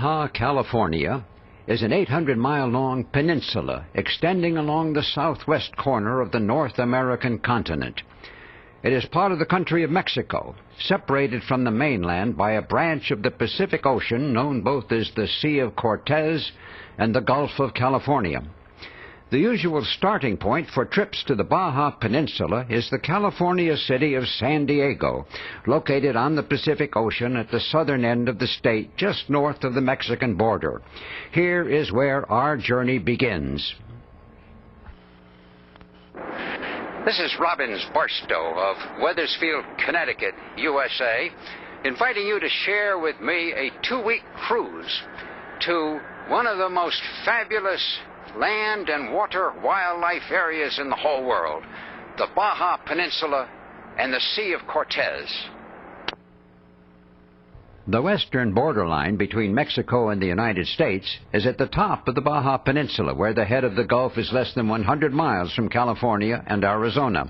Baja California is an 800-mile-long peninsula extending along the southwest corner of the North American continent. It is part of the country of Mexico, separated from the mainland by a branch of the Pacific Ocean known both as the Sea of Cortez and the Gulf of California. The usual starting point for trips to the Baja Peninsula is the California city of San Diego, located on the Pacific Ocean at the southern end of the state, just north of the Mexican border. Here is where our journey begins. This is Robbins Barstow of Wethersfield, Connecticut, USA, inviting you to share with me a 2-week cruise to one of the most fabulous land and water wildlife areas in the whole world, the Baja Peninsula and the Sea of Cortez. The western borderline between Mexico and the United States is at the top of the Baja Peninsula, where the head of the Gulf is less than 100 miles from California and Arizona.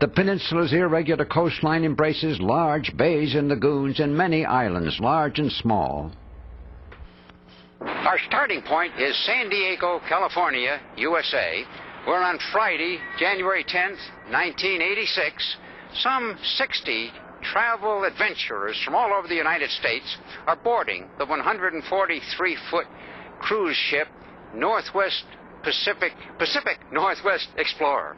The peninsula's irregular coastline embraces large bays and lagoons and many islands, large and small. Our starting point is San Diego, California, USA, where on Friday, January 10th, 1986, some 60 travel adventurers from all over the United States are boarding the 143-foot cruise ship Pacific Northwest Explorer.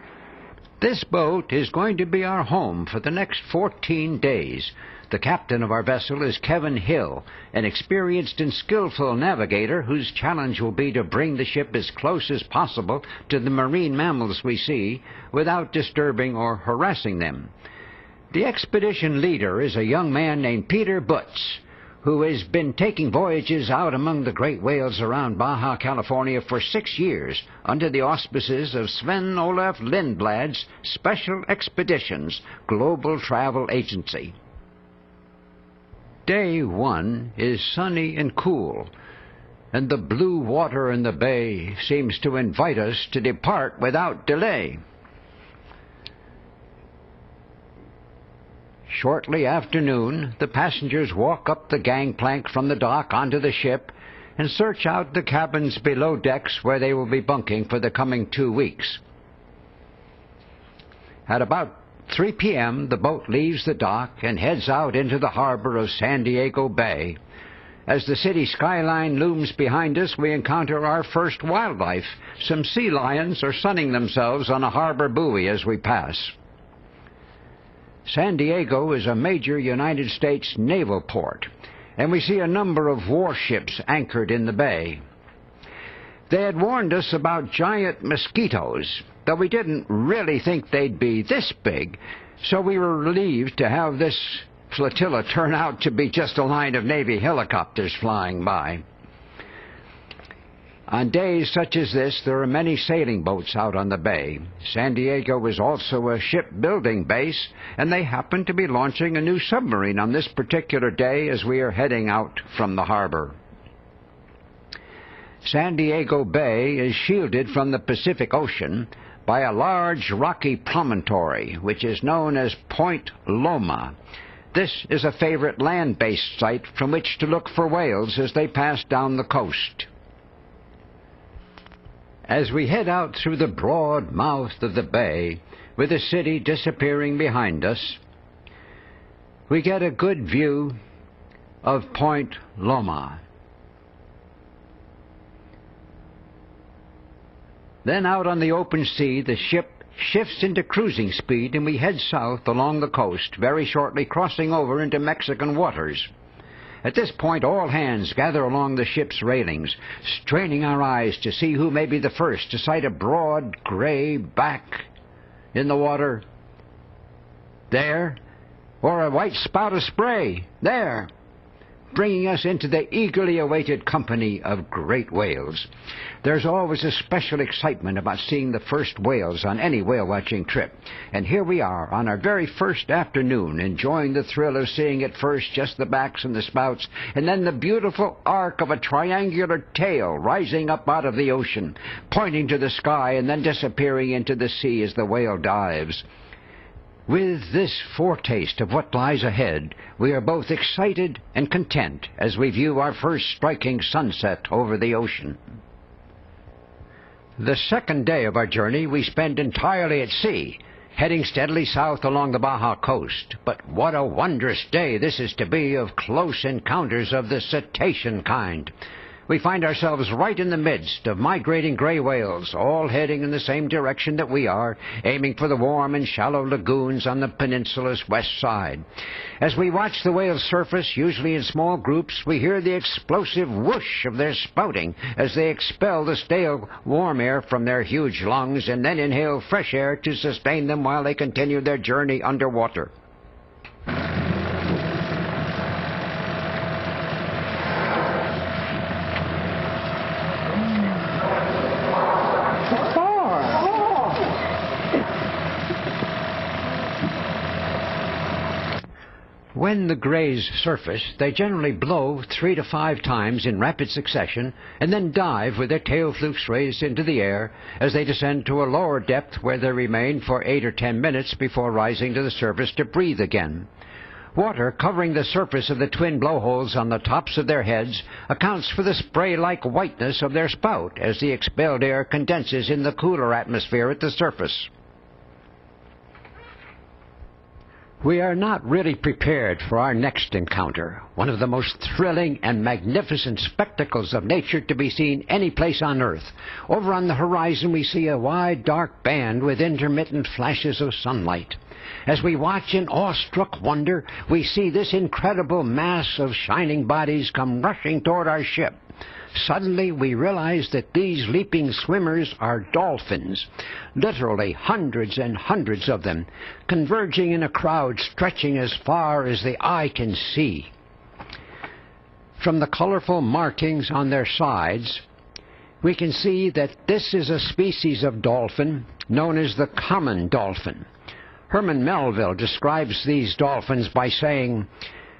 This boat is going to be our home for the next 14 days. The captain of our vessel is Kevin Hill, an experienced and skillful navigator whose challenge will be to bring the ship as close as possible to the marine mammals we see without disturbing or harassing them. The expedition leader is a young man named Peter Butz, who has been taking voyages out among the great whales around Baja California for 6 years under the auspices of Sven Olaf Lindblad's Special Expeditions Global Travel Agency. Day 1 is sunny and cool, and the blue water in the bay seems to invite us to depart without delay. Shortly after noon, the passengers walk up the gangplank from the dock onto the ship and search out the cabins below decks where they will be bunking for the coming 2 weeks. At about 3 p.m., the boat leaves the dock and heads out into the harbor of San Diego Bay. As the city skyline looms behind us, we encounter our first wildlife. Some sea lions are sunning themselves on a harbor buoy as we pass. San Diego is a major United States naval port, and we see a number of warships anchored in the bay. They had warned us about giant mosquitoes, though we didn't really think they'd be this big, so we were relieved to have this flotilla turn out to be just a line of Navy helicopters flying by. On days such as this, there are many sailing boats out on the bay. San Diego is also a shipbuilding base, and they happen to be launching a new submarine on this particular day as we are heading out from the harbor. San Diego Bay is shielded from the Pacific Ocean by a large rocky promontory, which is known as Point Loma. This is a favorite land-based site from which to look for whales as they pass down the coast. As we head out through the broad mouth of the bay, with the city disappearing behind us, we get a good view of Point Loma. Then out on the open sea, the ship shifts into cruising speed and we head south along the coast, very shortly crossing over into Mexican waters. At this point, all hands gather along the ship's railings, straining our eyes to see who may be the first to sight a broad gray back in the water. There. Or a white spout of spray. There. Bringing us into the eagerly awaited company of great whales. There's always a special excitement about seeing the first whales on any whale-watching trip. And here we are on our very first afternoon, enjoying the thrill of seeing at first just the backs and the spouts, and then the beautiful arc of a triangular tail rising up out of the ocean, pointing to the sky and then disappearing into the sea as the whale dives. With this foretaste of what lies ahead, we are both excited and content as we view our first striking sunset over the ocean. The second day of our journey we spend entirely at sea, heading steadily south along the Baja coast. But what a wondrous day this is to be of close encounters of the cetacean kind. We find ourselves right in the midst of migrating gray whales, all heading in the same direction that we are, aiming for the warm and shallow lagoons on the peninsula's west side. As we watch the whales surface, usually in small groups, we hear the explosive whoosh of their spouting as they expel the stale, warm air from their huge lungs and then inhale fresh air to sustain them while they continue their journey underwater. When the grays surface, they generally blow 3 to 5 times in rapid succession and then dive with their tail flukes raised into the air as they descend to a lower depth where they remain for 8 or 10 minutes before rising to the surface to breathe again. Water covering the surface of the twin blowholes on the tops of their heads accounts for the spray-like whiteness of their spout as the expelled air condenses in the cooler atmosphere at the surface. We are not really prepared for our next encounter, one of the most thrilling and magnificent spectacles of nature to be seen any place on Earth. Over on the horizon we see a wide, dark band with intermittent flashes of sunlight. As we watch in awestruck wonder, we see this incredible mass of shining bodies come rushing toward our ship. Suddenly we realize that these leaping swimmers are dolphins, literally hundreds and hundreds of them, converging in a crowd stretching as far as the eye can see. From the colorful markings on their sides, we can see that this is a species of dolphin known as the common dolphin. Herman Melville describes these dolphins by saying,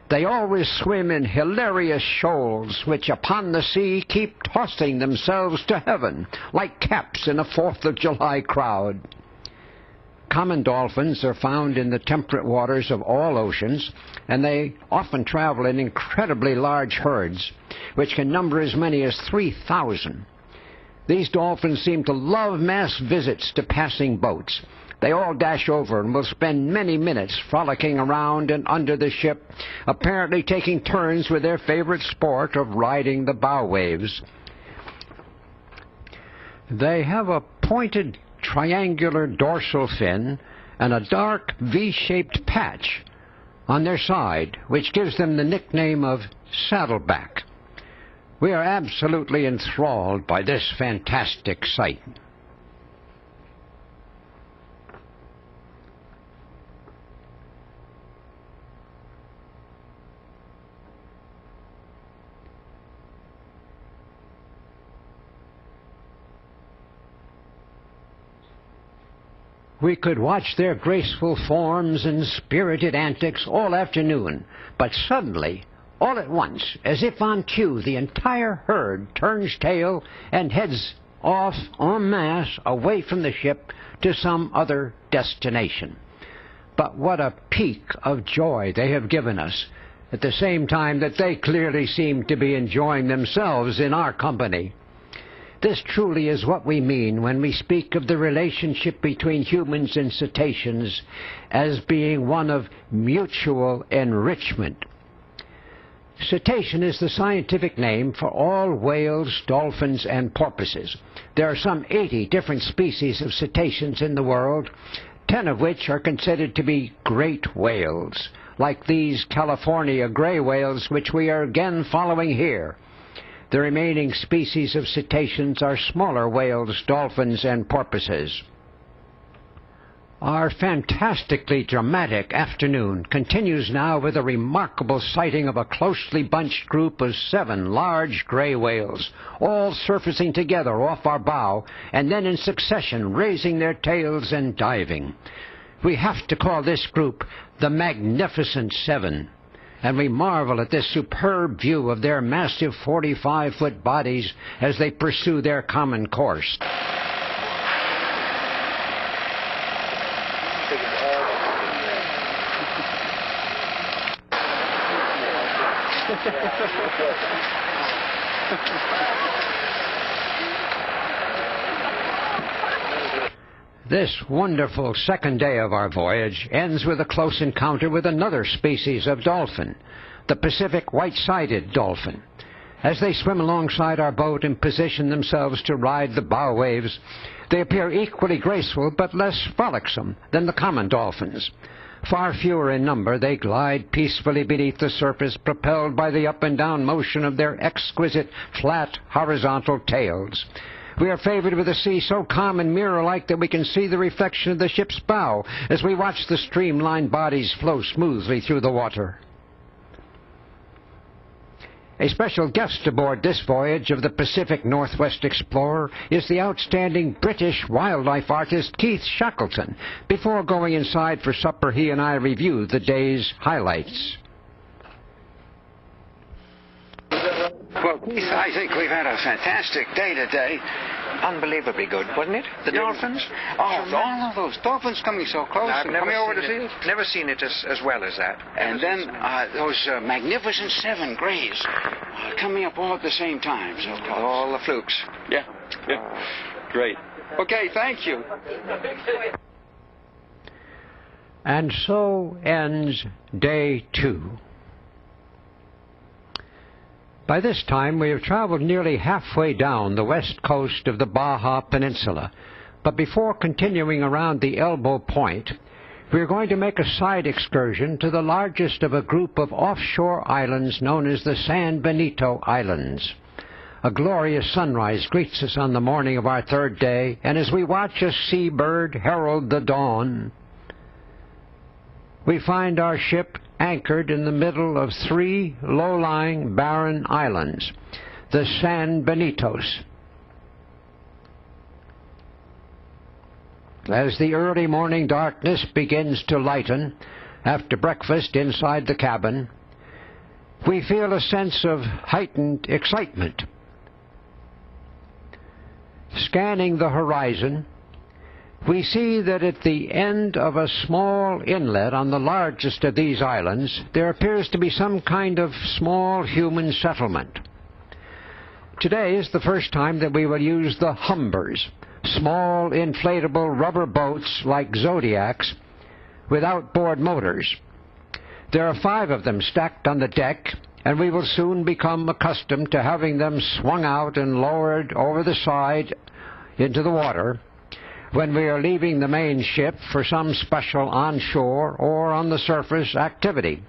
"They always swim in hilarious shoals, which upon the sea keep tossing themselves to heaven, like caps in a 4th of July crowd." Common dolphins are found in the temperate waters of all oceans, and they often travel in incredibly large herds, which can number as many as 3,000. These dolphins seem to love mass visits to passing boats. They all dash over and will spend many minutes frolicking around and under the ship, apparently taking turns with their favorite sport of riding the bow waves. They have a pointed triangular dorsal fin and a dark V-shaped patch on their side, which gives them the nickname of saddleback. We are absolutely enthralled by this fantastic sight. We could watch their graceful forms and spirited antics all afternoon, but suddenly, all at once, as if on cue, the entire herd turns tail and heads off en masse away from the ship to some other destination. But what a peak of joy they have given us, at the same time that they clearly seem to be enjoying themselves in our company. This truly is what we mean when we speak of the relationship between humans and cetaceans as being one of mutual enrichment. Cetacean is the scientific name for all whales, dolphins, and porpoises. There are some 80 different species of cetaceans in the world, 10 of which are considered to be great whales, like these California gray whales which we are again following here. The remaining species of cetaceans are smaller whales, dolphins, and porpoises. Our fantastically dramatic afternoon continues now with a remarkable sighting of a closely bunched group of 7 large gray whales, all surfacing together off our bow, and then in succession raising their tails and diving. We have to call this group the Magnificent Seven, and we marvel at this superb view of their massive 45-foot bodies as they pursue their common course. This wonderful second day of our voyage ends with a close encounter with another species of dolphin, the Pacific white-sided dolphin. As they swim alongside our boat and position themselves to ride the bow waves, they appear equally graceful but less frolicsome than the common dolphins. Far fewer in number, they glide peacefully beneath the surface, propelled by the up and down motion of their exquisite, flat, horizontal tails. We are favored with a sea so calm and mirror-like that we can see the reflection of the ship's bow as we watch the streamlined bodies flow smoothly through the water. A special guest aboard this voyage of the Pacific Northwest Explorer is the outstanding British wildlife artist Keith Shackleton. Before going inside for supper, he and I reviewed the day's highlights. Well, Keith, I think we've had a fantastic day today. Unbelievably good, wasn't it? The dolphins? Oh, all of those dolphins coming so close and coming over to see us. Never seen it as well as that. And then those magnificent 7 grays coming up all at the same time. So close. All the flukes. Yeah. Great. Okay, thank you. And so ends day 2. By this time, we have traveled nearly halfway down the west coast of the Baja Peninsula. But before continuing around the Elbow Point, we are going to make a side excursion to the largest of a group of offshore islands known as the San Benito Islands. A glorious sunrise greets us on the morning of our 3rd day, and as we watch a seabird herald the dawn, we find our ship anchored in the middle of 3 low-lying barren islands, the San Benitos. As the early morning darkness begins to lighten after breakfast inside the cabin, we feel a sense of heightened excitement. Scanning the horizon, we see that at the end of a small inlet on the largest of these islands, there appears to be some kind of small human settlement. Today is the first time that we will use the Humbers, small inflatable rubber boats like Zodiacs with outboard motors. There are 5 of them stacked on the deck, and we will soon become accustomed to having them swung out and lowered over the side into the water when we are leaving the main ship for some special onshore or on the surface activity.